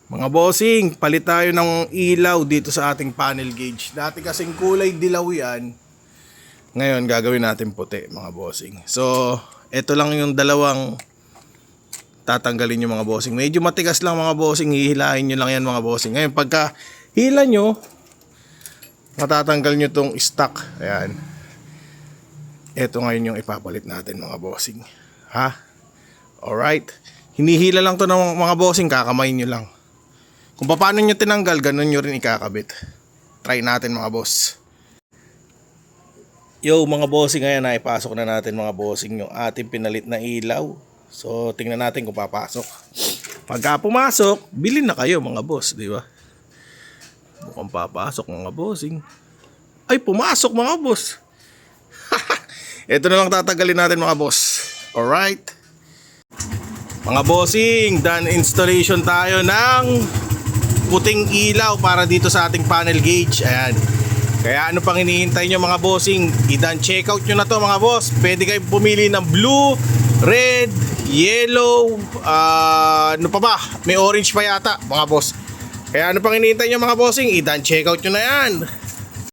Mga bossing, palit tayo ng ilaw dito sa ating panel gauge. Dati kasing kulay dilaw yan. Ngayon gagawin natin puti, mga bossing. So, ito lang yung dalawang tatanggalin yung mga bossing. Medyo matigas lang mga bossing, hihilahin nyo lang yan mga bossing. Ngayon pagka hila nyo, matatanggal nyo tong stock. Ayan. Ito ngayon yung ipapalit natin mga bossing. Ha? Alright. Hinihila lang to ng mga bossing, kakamayin nyo lang. Kung paano nyo tinanggal, ganun nyo rin ikakabit. Try natin mga boss. Yo mga bossing, ngayon na ipasok na natin mga bossing yung ating pinalit na ilaw. So tingnan natin kung papasok. Pagka pumasok, bilhin na kayo mga boss, di ba? Mukhang papasok mga bossing. Ay, pumasok mga boss. Ito na lang tatagalin natin mga boss. Alright. Mga bossing, done installation tayo ng puting ilaw para dito sa ating panel gauge. Ayan. Kaya ano pang hinihintay nyo mga bossing? I-done check out nyo na to mga boss. Pwede kayo pumili ng blue, red, yellow, ano pa ba? May orange pa yata mga boss. Kaya ano pang hinihintay nyo mga bossing? I-done check out nyo na yan.